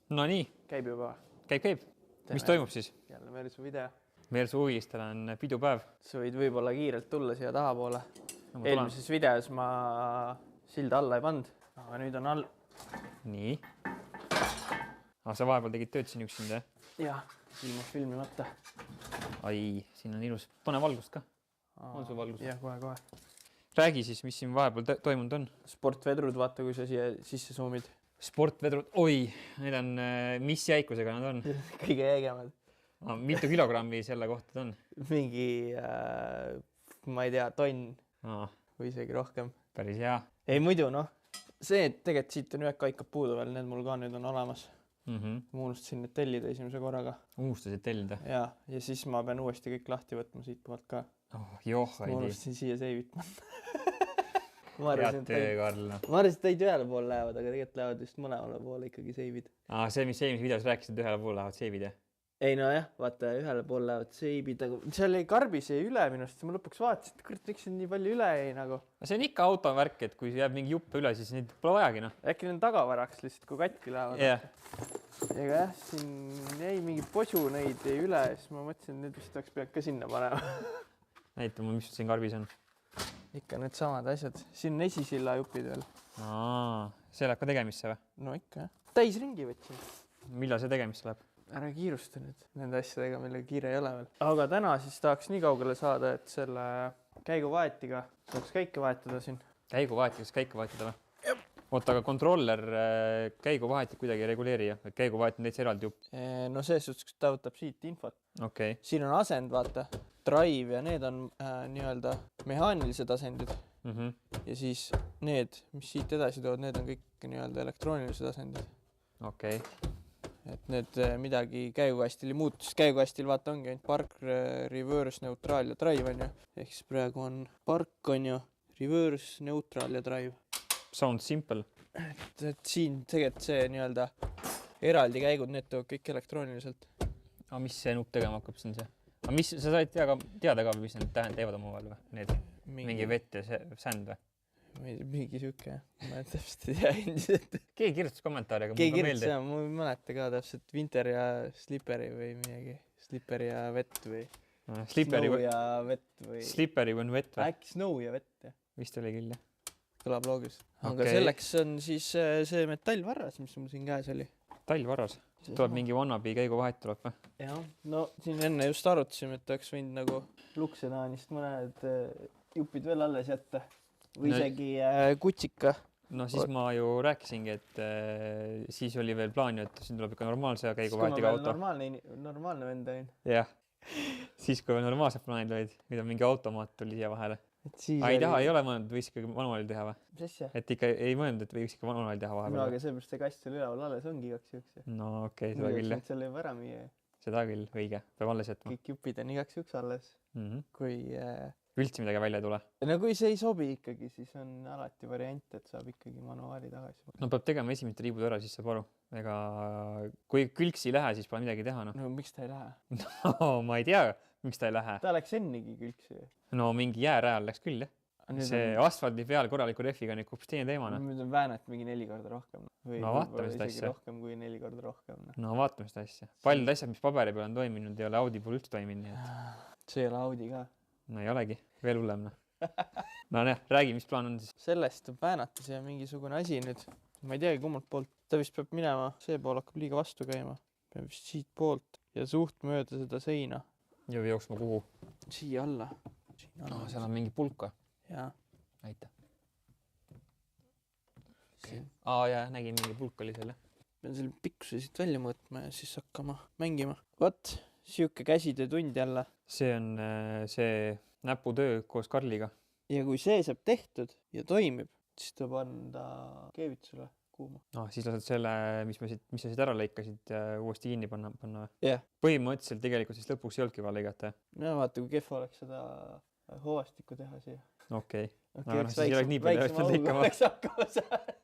No nii, Käib juba. käib. Mis toimub siis? Jälle Mersu video. Mersu uugistel on pidupäev. Sa võid võib-olla kiirelt tulla siia tahapoole. Eelmises videos ma silda alla ei pannud, aga nüüd on all. Nii. Sa vahepeal tegid tööd siin üksinda, jah? Jah, ilma filmimata. Ai, siin on ilus. Pane valgust ka. On sul valgust? Jah, kohe. Räägi siis, mis siin vahepeal toimunud on. Sportvedrud, vaata, kui sa siia sisse zoomid. Sportvedrud, oi, need on, mis jäikusega nad on? Kõige jäigemad. Mitu kilogrammi selle kohta on? Mingi, ma ei tea, tonn või isegi rohkem. Päris hea. Ei muidu, noh. See, et tegelikult siit on ühed kaikad puudu veel, need mul ka nüüd on olemas. Ma unustasin need tellida esimese korraga. Unustasid tellida? Ja siis ma pean uuesti kõik lahti võtma siit poolt ka. Joh, ma unustasin siia seivit panna. Ma arvasin, et teid ühele poole lähevad, aga tegelikult lähevad just mõlemale poole ikkagi seivid. See, mis eelmises videos rääkisid, ühele poole lähevad seivid, jah? Ei, no jah, vaata, ühele poole lähevad seibid, aga seal karbis jäi üle minust, ma lõpuks vaatasin, et kurat, miks nii palju üle jäi nagu. See on ikka autovärk, et kui jääb mingi juppe üle, siis neid pole vajagi, noh. Äkki need tagavaraks lihtsalt, kui katki lähevad. Ega jah, siin jäi mingi posu neid jäi üle ja siis ma mõtlesin, et nüüd vist oleks pead ka sinna panema. Näita mul, mis siin karbis on. Ikka need samad asjad. Siin on esisilla jupid veel. See läheb ka tegemisse või? No ikka, jah. Täis ringi võtsin. Millal see tegemisse läheb? Ära kiirusta nüüd nende asjadega, millega kiire ei ole veel. Aga täna siis tahaks nii kaugele saada, et selle käiguvaetiga saaks käike vahetada siin. Käiguvaetiga käike vahetada või? Oota, aga kontroller käiguvahetit kuidagi ei reguleeri, jah? Käiguvahet on täitsa eraldi jupp? No see suhtes, ta võtab siit infot. Okay. Siin on asend, vaata, drive ja need on nii-öelda mehaanilised asendid. Ja siis need, mis siit edasi tood, need on kõik nii-öelda elektroonilised asendid. Okay. Et need midagi käigukastil ei muutu, sest käigukastil vaata ongi ainult park, reverse, neutraal ja drive on ju. Ehk siis praegu on park on ju, reverse, neutraal ja drive. Sounds simple. Et siin tegelikult see nii-öelda eraldi käigud, need tood kõik elektrooniliselt. Aga mis see nupp tegema hakkab siin see? Aga mis, sa said teada ka, mis need teevad omavahel või? Need mingi vett ja sänd või? Mingi siuke, ma täpselt ei tea endiselt. Keegi kirjutas kommentaari, aga keegi kirjutas, jah, ma ei mäleta ka täpselt Winter ja Slipperi või midagi. Slipperi ja vett või Snow ja vett või Slipperi või vett või? Äkki Snow ja vett, jah. Vist oli küll, jah. Kõlab loogis. Aga selleks on siis see metallvarras, mis mul siin käes oli. Metallvarras? Tuleb mingi wannabe käiguvahet tuleb või? Jah, no siin enne just arutasime, et oleks võinud nagu luksedaanist mõned jupid veel alles jätta. Või isegi kutsika. No siis ma ju rääkisingi, et siis oli veel plaan, et siin tuleb ikka normaalse käiguvahetiga auto. Normaalne vend olin. Jah, siis kui normaalsed plaanid olid, nüüd on mingi automaat tuli siia vahele. Ei ole mõelnud, võiks ikka manuaali teha või? Mis asja? Et ikka ei mõelnud, et võiks ikka manuaali teha vahepeal. No aga seepärast see kast seal üleval alles ongi igaks juks. No okei, seda küll, jah. Seal ei või ära müüa. Seda küll, õige. Peab alles jätma. Kõik jupid on igaks juks alles. Kui üldse midagi välja ei tule. No kui see ei sobi ikkagi, siis on alati variant, et saab ikkagi manuaali tagasi. No peab tegema esimesed riibud ära, siis saab aru. Ega kui külks ei lähe, siis pole midagi teha. No miks ta ei lähe? No ma ei tea, miks ta ei lähe. Ta läks ennegi külksi. No mingi jäärajal läks küll, jah. See asfaldi peal korraliku rehviga nüüd kups teine teemana. Nüüd on väänet mingi 4 korda rohkem. No vaatame seda asja. Rohkem kui 4 korda rohkem. No vaatame seda asja. Paljud asjad, mis paberi peal on toiminud, ei ole Audi puhul üldse toiminud. See ei ole Audi ka. No ei olegi. Veel hullemna. No näe, räägi, mis plaan on siis? Sellest on väänata see mingisugune asi nüüd. Ma ei teagi kummalt poolt. Ta vist peab minema. See pool hakkab liiga vastu käima. Peab vist siit poolt ja suht mööda seda seina. Ja või jooksma kuhu? Siia alla. Seal on mingi pulka. Jaa. Näita. Jaa, nägin mingi pulk oli seal. Pean selle pikkuse siit välja mõõtma ja siis hakkama mängima. Võt, siuke käsitöö tund jälle. See on see näputöö koos Karliga. Ja kui see saab tehtud ja toimib, siis tuleb anda keevitusele kuuma. No, siis lased selle, mis sa siit ära lõikasid, uuesti kinni panna või? Jah. Põhimõtteliselt tegelikult siis lõpuks ei olnudki vaja lõigata. No vaata, kui kehva oleks seda hoovastikku teha siia. Okei. Väiksema augu oleks hakkama saada.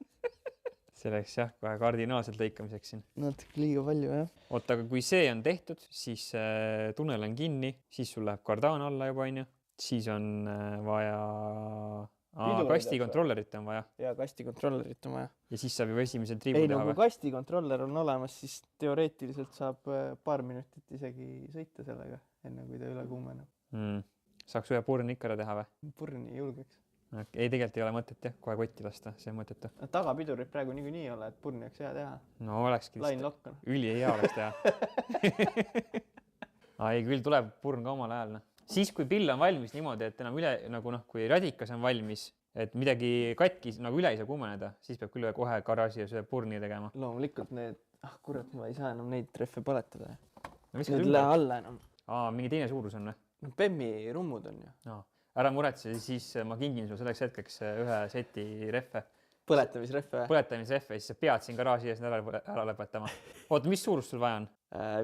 See läks jah, kohe kardinaalselt lõikamiseks siin. Natuke liiga palju, jah. Oota, aga kui see on tehtud, siis tunnel on kinni, siis sul läheb kardaan alla juba, on ju. Siis on vaja kasti kontrollerit on vaja. Ja kasti kontrollerit on vaja. Ja siis saab juba esimesel triibu teha kui kasti kontroller on olemas, siis teoreetiliselt saab paar minutit isegi sõita sellega, enne kui ta üle kuumeneb. Saaks ühe purni ikka ära teha või? Purni julgeks. Ei, tegelikult ei ole mõtet jah, kohe kotti lasta, see on mõtetu. Tagapidurit praegu niikuinii ei ole, et purni oleks hea teha. No olekski Line lock on. Üli hea oleks teha. Ei, küll tuleb purn ka omal ajal. Siis, kui pill on valmis niimoodi, et enam üle, nagu kui radikas on valmis, et midagi katkis nagu üle ei saa kuumeneda, siis peab küll kohe garaaži ja see purni tegema. Loomulikult need, kurat, ma ei saa enam neid treffe põletada. Need lähe alla enam. Mingi teine suurus on või? No Bemmi rummud on ju. Ära muretse, siis ma kingin sul selleks hetkeks ühe seti rehve. Põletamisrehve või? Põletamisrehve, siis sa pead siin garaaži ees ära lõpetama. Oota, mis suurust sul vaja on?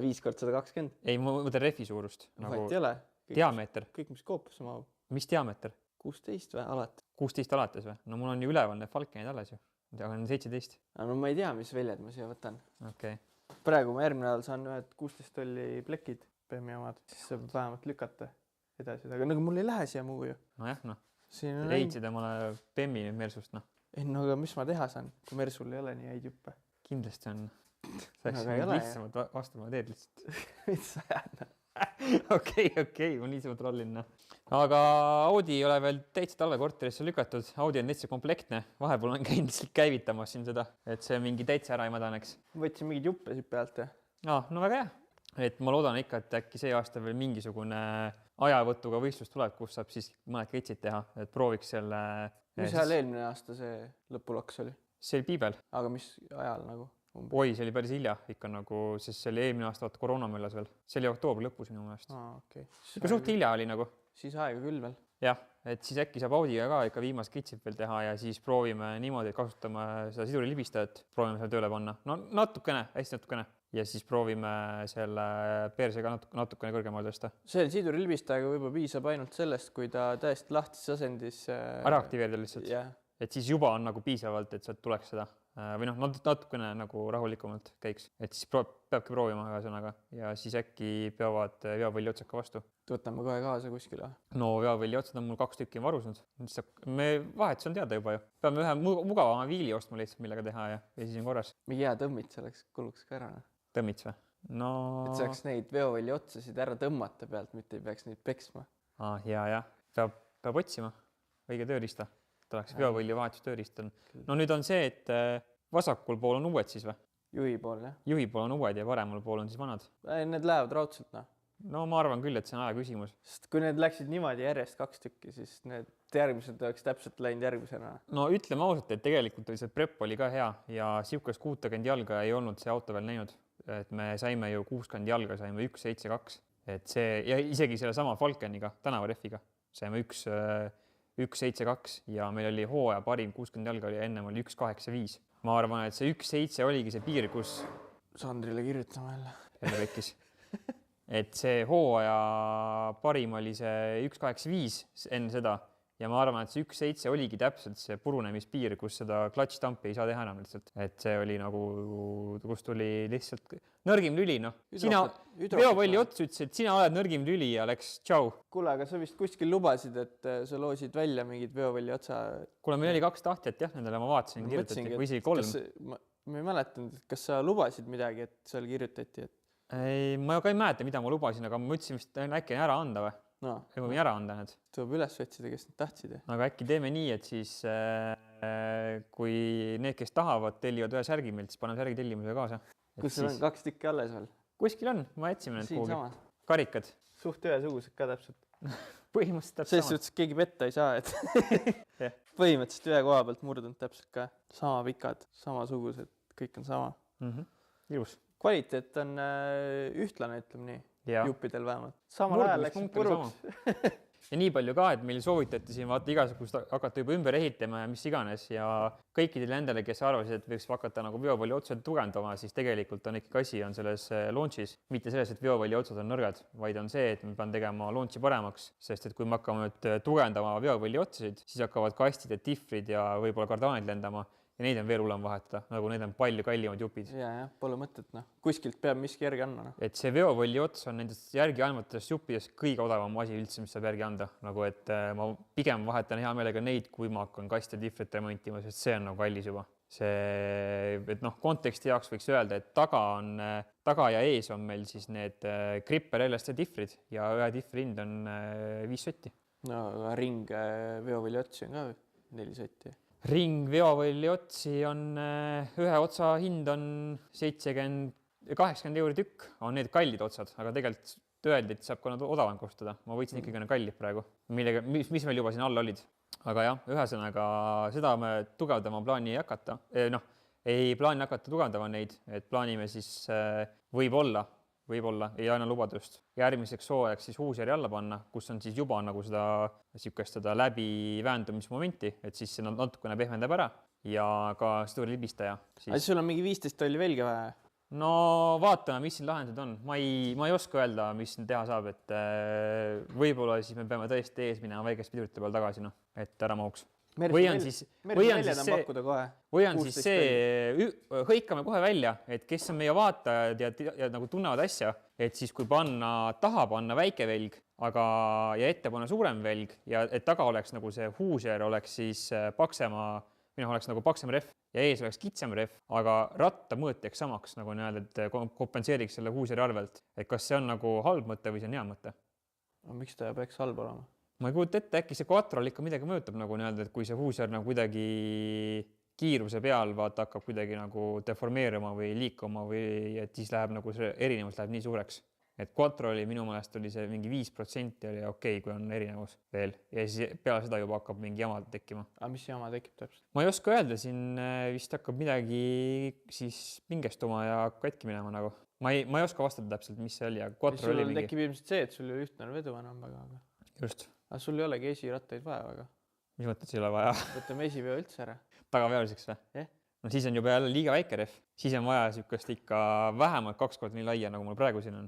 5x120. Ei, ma mõtlen rehvi suurust. Vahet ei ole. Diameeter. Kõik, mis koopusse mahub. Mis diameeter? 16 või alati? 16 alates või? No mul on ju üleval need Falkenid alles ju. Aga on 17. No ma ei tea, mis väljad ma siia võtan. Okay. Praegu ma järgmine ajal saan ühed 16 tolli plekid Bemmi omad. Siis saab vähemalt lükata edasi. Aga nagu mul ei lähe siia muu ju. Nojah, leidsid omale Bemmi nüüd Mersust, No aga mis ma teha saan, kui Mersul ei ole nii häid juppe? Kindlasti on. Saaks lihtsamalt vastama teed lihtsalt. Mis sa jääd? Okei, ma niisamalt rollin. Aga Audi ei ole veel täitsa talvekorterisse lükatud. Audi on täitsa komplektne. Vahepeal on käinud lihtsalt käivitamas siin seda, et see mingi täitsa ära ei madaneks. Võtsin mingid juppe siit pealt ja? No väga hea. Et ma loodan ikka, et äkki see aasta veel mingisugune ajavõtuga võistlus tuleb, kus saab siis mõned ketsid teha, et prooviks selle... Mis ajal eelmine aasta see lõpuloks oli? See oli Piibel. Aga mis ajal nagu? Oi, see oli päris hilja ikka nagu, sest see oli eelmine aasta koroonamöllas veel. See oli oktoobri lõpus minu meelest. Okay. Ikka suht hilja oli nagu. Siis aega küll veel. Jah, et siis äkki saab Audiga ka ikka viimast kitsid veel teha ja siis proovime niimoodi, et kasutame seda sidurilibistajat, proovime selle tööle panna. No natukene, hästi natukene. Ja siis proovime selle persega natukene kõrgemal tõsta. See sidurilbistajaga võib-olla piisab ainult sellest, kui ta täiesti lahtises asendis... Ära aktiveerida lihtsalt. Yeah. Et siis juba on nagu piisavalt, et sealt tuleks seda. Või natukene nagu rahulikumalt käiks. Et siis peabki proovima ühesõnaga ja siis äkki peavad veopõlli otsad ka vastu. Võtame kohe kaasa kuskile. No veopõlli otsad on mul 2 tükki varusnud. Me vahetus on teada juba ju. Peame ühe mugavama viili ostma lihtsalt, millega teha ja siis on korras. Mingi hea tõmmits selleks kuluks ka ära. Tõmmits või? No... Et saaks neid veopõlli otsasid ära tõmmata pealt, mitte ei peaks neid peksma. Ja. Peab otsima õige tööriista. Oleks veopõlli vahetus tööriist on. No nüüd on see, et vasakul pool on uued siis või? Juhi pool, jah. Juhi pool on uued ja paremal pool on siis vanad. Need lähevad raudselt, No ma arvan küll, et see on aja küsimus. Sest kui need läksid niimoodi järjest 2 tükki, siis need järgmised oleks täpselt läinud järgmisena. No ütleme ausalt, et tegelikult oli see prep oli ka hea ja siukest 60 jalga ei olnud see auto veel näinud. Et me saime ju 60 jalga, saime 1.72. Et see, ja isegi selle sama Falconiga, tänavareffiga, saime 1.72 ja meil oli hooaja parim 60 jalga oli ennem oli 1.85. Ma arvan, et see 1.7 oligi see piir, kus... Sandrile kirjutama jälle. Jälle vekkis. Et see hooaja parim oli see 1.85 enne seda ja ma arvan, et see 1.7 oligi täpselt see purunemispiir, kus seda clutch-tampi ei saa teha enam lihtsalt. Et see oli nagu, kus tuli lihtsalt nõrgim lüli, Sina veopõlli ots ütles, et sina oled nõrgim lüli ja läks tšau. Kuule, aga sa vist kuskil lubasid, et sa loosid välja mingid veopõlli otsa... Kuule, meil oli 2 tahtjat jah, nendele ma vaatasin, kirjutati, või isegi 3. Ma ei mäletanud, kas sa lubasid midagi, et seal kirjutati, et... Ei, ma ka ei mäleta, mida ma lubasin, aga ma ütlesin vist äkki ära anda või? No. Või ma ära anda need. Tuleb üles otsida, kes need tahtsid. Aga äkki teeme nii, et siis kui need, kes tahavad, tellivad ühe särgi meilt, siis paneme särgi tellimusega kaasa. Kus sul on 2 tükki alles veel? Kuskil on, ma jätsime need kuhugi. Karikad. Suht ühesugused ka täpselt. Põhimõtteliselt täpselt sama. Selles suhtes keegi petta ei saa, et põhimõtteliselt ühe koha pealt murdunud täpselt ka. Sama pikad, samasugused, kõik on sama. Ilus. Kvaliteet on ühtlane, ütleme nii, juppidel vähemalt. Samal ajal läks puruks. Ja nii palju ka, et meil soovitati siin vaata igasugust hakata juba ümber ehitama ja mis iganes ja kõikidele nendele, kes arvasid, et võiks hakata nagu veopõlli otsad tugevdama, siis tegelikult on ikkagi asi on selles launchis. Mitte selles, et veopõlli otsad on nõrgad, vaid on see, et me peame tegema launchi paremaks, sest et kui me hakkame nüüd tugevdama veopõlli otsasid, siis hakkavad kastid ja tifrid ja võib-olla kardaanid lendama ja neid on veel hullem vahetada, nagu need on palju kallimad jupid. Jah, pole mõtet, noh. Kuskilt peab miski järgi andma, noh. Et see veovolli ots on nendest järgi andvatest juppidest kõige odavam asi üldse, mis saab järgi anda. Nagu, et ma pigem vahetan hea meelega neid, kui ma hakkan kast ja difrit remontima, sest see on nagu kallis juba. See, et noh, konteksti jaoks võiks öelda, et taga ja ees on meil siis need gripper LST diffrid ja ühe diffri hind on 5 sotti. No, aga ring veovolli otsi on ka 4 sotti. Ring veovolli otsi on, ühe otsa hind on 70-80 € tükk, on need kallid otsad, aga tegelikult öeldi, et saab ka nad odavalt kostada. Ma võtsin ikkagi kallid praegu, millega, mis meil juba siin all olid. Aga jah, ühesõnaga seda me tugevdama plaani ei hakata. Noh, ei plaani hakata tugevdama neid, et plaanime siis võib-olla, ei aina lubadust. Järgmiseks hooajaks siis huusjärgi alla panna, kus on siis juba nagu seda läbi väändumismomenti, et siis see natukene pehmendab ära ja ka suuri libistaja. Aga sul on mingi 15 tolli velge vaja? No vaatame, mis siin lahendused on. Ma ei oska öelda, mis siin teha saab, et võib-olla siis me peame tõesti ees minema väikest pidurite peal tagasi, noh, et ära mahuks. Või on siis see, hõikame kohe välja, et kes on meie vaatajad ja nagu tunnevad asja, et siis kui taha panna väike velg, ja ette panna suurem velg ja et taga oleks nagu see huusjär oleks siis oleks nagu paksem rehv ja ees oleks kitsem rehv, aga ratta mõõt jääks samaks nagu et kompenseeriks selle huusjärgi arvelt. Et kas see on nagu halb mõte või see on hea mõte? Miks ta peaks halb olema? Ma ei kujuta ette, äkki see quattrol ikka midagi mõjutab nagu et kui see huusjärg nagu kuidagi kiiruse peal hakkab kuidagi nagu deformeeruma või liikuma või et siis läheb nagu see erinevus läheb nii suureks. Et quattroli minu meelest oli see mingi 5% oli okei, kui on erinevus veel ja siis peale seda juba hakkab mingi jama tekkima. Aga mis jama tekib täpselt? Ma ei oska öelda, siin vist hakkab midagi siis pingestuma ja katki minema nagu. Ma ei oska vastata täpselt, mis see oli, aga quattrol oli mingi. Tekib ilmselt see, et sul ei ühtne vedu enam väga. Just. Aga sul ei olegi esirattaid vaja väga. Mis mõttes ei ole vaja? Võtame esiveo üldse ära. Tagaveoliseks või? Yeah. No siis on juba jälle liiga väike rehv. Siis on vaja sihukest ikka vähemalt 2 korda nii laia, nagu mul praegu siin on.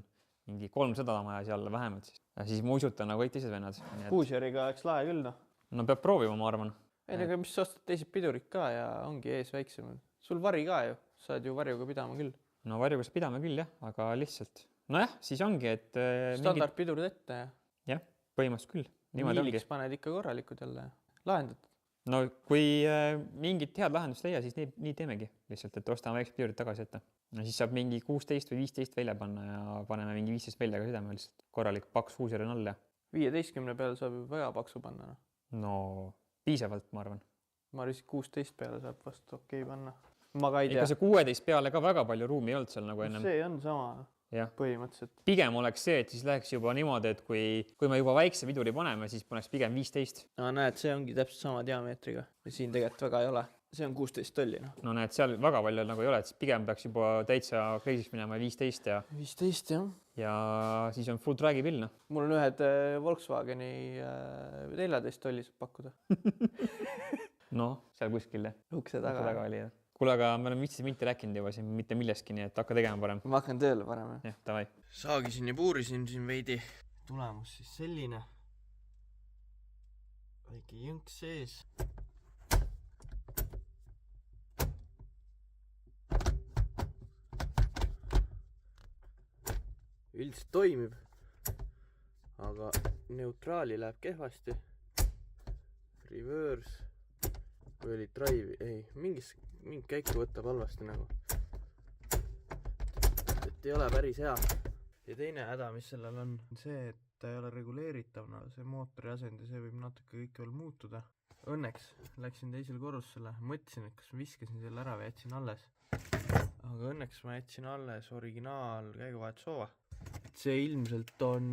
Mingi 300 on vaja seal vähemalt siis. Ja siis mu usutan nagu kõik teised vennad. Huusjäriga oleks lae küll, noh. No peab proovima, ma arvan. Aga mis sa ostad teised pidurid ka ja ongi ees väiksem. Sul vari ka ju. Saad ju varjuga pidama küll. No varjuga saab pidama küll, jah, aga lihtsalt. Nojah, siis ongi, et standardpidurid ette ja. Jah, põhimõtteliselt küll. Miiliks paned ikka korralikud jälle. Lahendad. No kui mingit head lahendust leia, siis nii teemegi lihtsalt, et ostame väiksed pidurid tagasi ette. Ja siis saab mingi 16 või 15 välja panna ja paneme mingi 15 välja ka südame lihtsalt. Korralik paks huusjärg on all ja. 15 peale saab ju väga paksu panna. No piisavalt, ma arvan. Ma arvan, 16 peale saab vast okei panna. Ma ka ei tea. Ega see 16 peale ka väga palju ruumi ei olnud seal nagu ennem. See on sama. Ja. Põhimõtteliselt. Pigem oleks see, et siis läheks juba niimoodi, et kui me juba väikse piduri paneme, siis paneks pigem 15. No näed, see ongi täpselt sama diameetriga. Ja siin tegelikult väga ei ole. See on 16 tolli. No näed, seal väga palju nagu ei ole, et pigem peaks juba täitsa kreisiks minema 15 ja... 15, jah. Ja siis on full dragi pill, noh. Mul on ühed Volkswageni 14 tolli saab pakkuda. No, seal kuskil, jah. Ukse taga oli, jah. Kuule, aga me oleme 15 minti rääkinud juba siin mitte millestki, nii et hakka tegema parem. Ma hakkan tööle parem. Jah, davai. Saagisin ja puurisin siin veidi. Tulemus siis selline. Väike jõnks sees. Üldiselt toimib, aga neutraali läheb kehvasti. Reverse või oli drive, mingi käiku võtab halvasti nagu. Et ei ole päris hea. Ja teine häda, mis sellel on see, et ta ei ole reguleeritav, see mootori asend ja see võib natuke kõik veel muutuda. Õnneks läksin teisele korrusele, mõtlesin, et kas viskasin selle ära või jätsin alles. Aga õnneks ma jätsin alles originaal käiguvahetushoova. See ilmselt on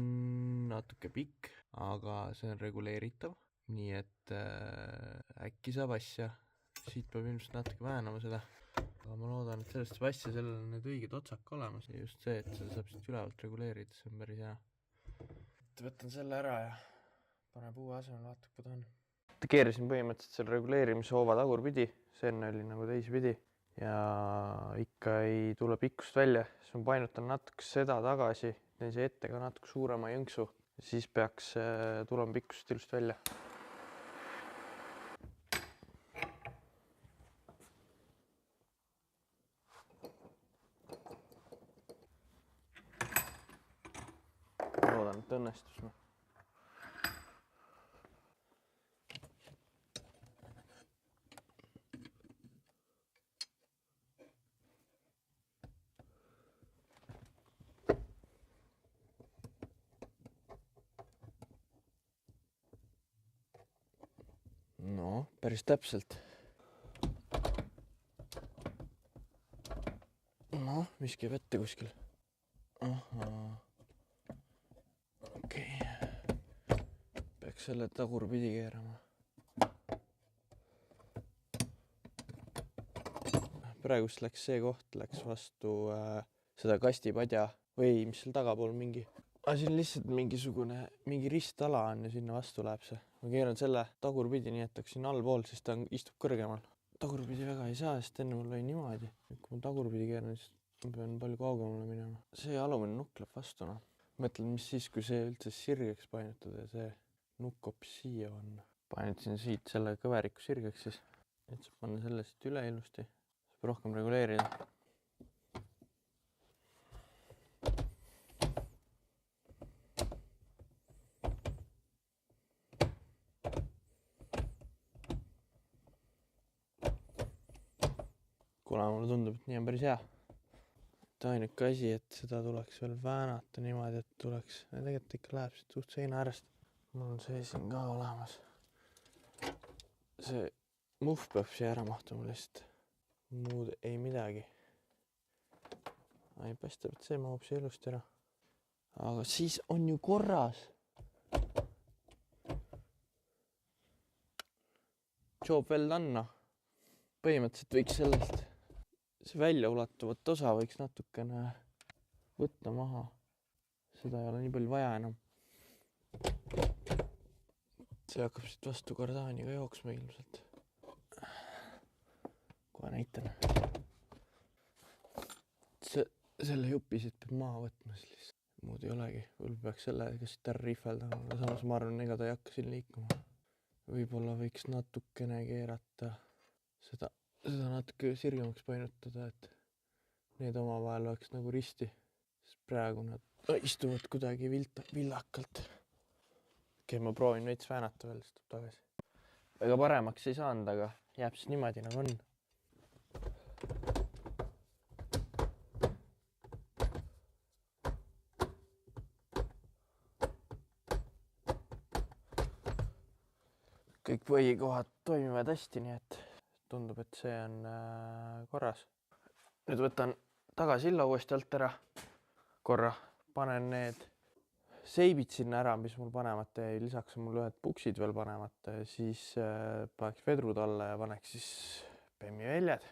natuke pikk, aga see on reguleeritav. Nii et äkki saab asja. Siit peab ilmselt natuke vähenama seda. Aga ma loodan, et sellest saab asja, sellel on need õiged otsad ka olemas. Ja just see, et seda saab siit ülevalt reguleerida, see on päris hea. Võtan selle ära ja panen uue asemel, vaatab, kui ta on. Keerasin põhimõtteliselt selle reguleerimishoova tagurpidi. See enne oli nagu teisipidi. Ja ikka ei tule pikkust välja. Siis ma painutan natuke seda tagasi. Teen see ette ka natuke suurema jõnksu. Siis peaks tulema pikkust ilusti välja. loodan, et õnnestus. No, päris täpselt. Noh, mis käib ette kuskil. Okei. Peaks selle tagurpidi keerama. Praegust läks see koht, läks vastu seda kastipadja või mis seal tagapool mingi. Siin lihtsalt mingi ristala on ja sinna vastu läheb see. Ma keeran selle tagurpidi nii, et ta siin allpool, siis ta istub kõrgemal. Tagurpidi väga ei saa, sest enne mul lõi niimoodi. Kui ma tagurpidi keeran, siis ma pean palju kaugemale minema. See alumine nukk läheb vastu. Mõtlen, mis siis, kui see üldse sirgeks painutada ja see nukk hoopis siia panna. Painutasin siit selle kõveriku sirgeks siis. Et saab panna selle siit üle ilusti. Saab rohkem reguleerida. Kuna mulle tundub, et nii on päris hea. Ainuke asi, et seda tuleks veel väänata niimoodi, et tuleks. Tegelikult ikka läheb siit suht seina äärest. Mul on see siin ka olemas. See muhv peab siia ära mahtuma lihtsalt. Muud ei midagi. Ei paistab, et see mahub siia ilusti ära. Aga siis on ju korras. Job well done. Põhimõtteliselt võiks sellest see välja ulatuvat osa võiks natukene võtta maha. Seda ei ole nii palju vaja enam. See hakkab siit vastu kardaaniga jooksma ilmselt. Kohe näitan. Selle jupi siit peab maha võtma siis. Muud ei olegi. Võib peaks selle siit ära rihveldama. Samas ma arvan, ega ta ei hakka siin liikuma. Võib-olla võiks natukene keerata seda natuke sirgemaks painutada, et need omavahel oleks nagu risti, sest praegu nad istuvad kuidagi villakalt. Okei, ma proovin veits väänata veel, siis tuleb tagasi. Ega paremaks ei saanud, aga jääb siis niimoodi nagu on. Kõik põhikohad toimivad hästi, nii et tundub, et see on korras. Nüüd võtan tagasilla uuesti alt ära. Korra panen need seibid sinna ära, mis mul panemata jäi. Lisaks on mul ühed puksid veel panemata. Siis paneks vedrud alla ja paneks siis Bemmi väljad.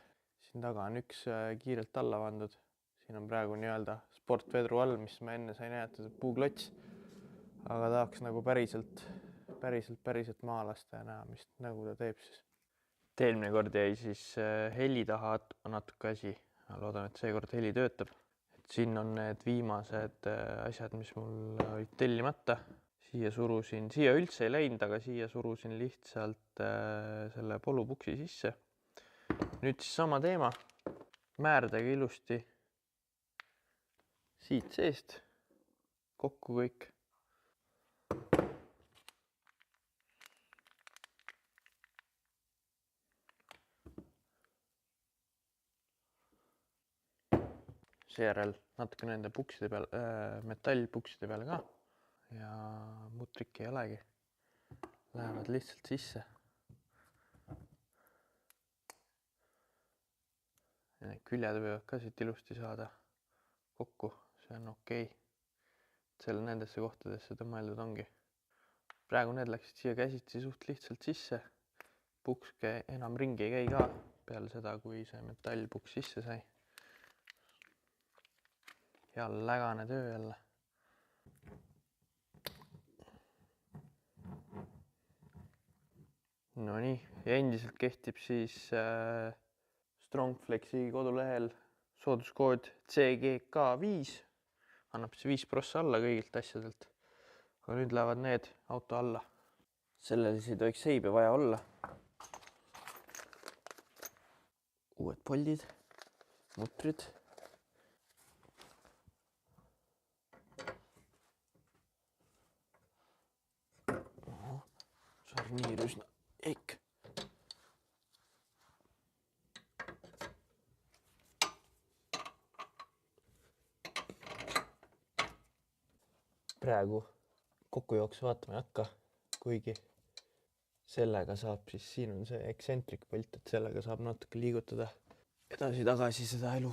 Siin taga on üks kiirelt alla pandud. Siin on praegu nii-öelda sportvedru all, mis ma enne sain näidata, puuklots. Aga tahaks nagu päriselt maha lasta ja näha, mis nagu ta teeb siis. Eelmine kord jäi siis heli taha natuke asi. Loodan, et seekord heli töötab. Et siin on need viimased asjad, mis mul olid tellimata. Siia üldse ei läinud, aga siia surusin lihtsalt selle polupuksi sisse. Nüüd siis sama teema. Määrdega ilusti siit seest kokku kõik. Seejärel natuke nende pukside peale, metallpukside peale ka. Ja muud trikki ei olegi. Lähevad lihtsalt sisse. Ja need küljed võivad ka siit ilusti saada kokku. See on okei. Selle nendesse kohtadesse tõmmeldud ongi. Praegu need läksid siia käsitsi suht lihtsalt sisse. Puks enam ringi ei käi ka peale seda, kui see metallpuks sisse sai. Ja lägane töö jälle. No nii, ja endiselt kehtib siis Strongflexi kodulehel sooduskood CGK5. Annab siis 5% alla kõigilt asjadelt. Aga nüüd lähevad need auto alla. Sellel siis ei tohiks seibe vaja olla. Uued poldid, mutrid. praegu kokkujooksu vaatama ei hakka, kuigi sellega saab siis, siin on see eksentrik pilt, et sellega saab natuke liigutada edasi-tagasi seda elu.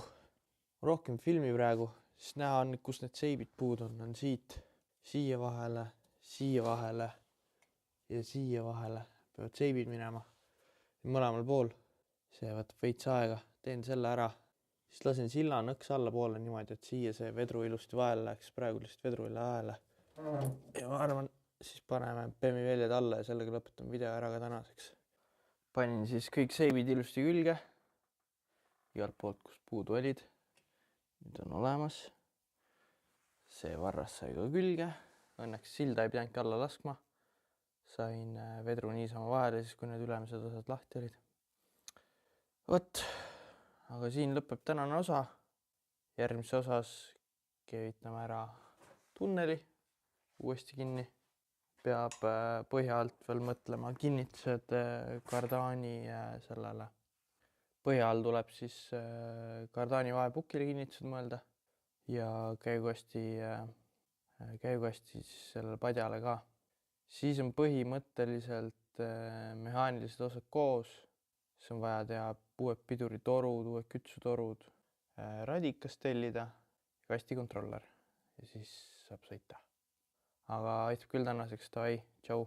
Rohkem filmi praegu, siis näha on, kus need seibid puud on siit, siia vahele ja siia vahele. Peavad seibid minema mõlemal pool. See võtab veits aega, teen selle ära. Siis lasen silla nõks alla poole niimoodi, et siia see vedru ilusti vahele läheks, praegu lihtsalt vedru üle vahele. Ja ma arvan, siis paneme Bemmi väljad alla ja sellega lõpetan video ära ka tänaseks. Panin siis kõik seibid ilusti külge. Igalt poolt, kus puudu olid. Nüüd on olemas. See varras sai ka külge. Õnneks silda ei pidanudki alla laskma. Sain vedru niisama vahele, siis kui need ülemised osad lahti olid. Võt, aga siin lõpeb tänane osa. Järgmise osas keevitame ära tunneli uuesti kinni. Peab põhja alt veel mõtlema kinnitused kardaani sellele. Põhja all tuleb siis kardaani vahepukile kinnitused mõelda ja käigukasti siis sellele padjale ka. Siis on põhimõtteliselt mehaanilised osad koos. Siis on vaja teha uued piduritorud, uued kütsutorud, radikas tellida, kastikontroller ja siis saab sõita. Aga aitab küll tänaseks, tavai, tšau!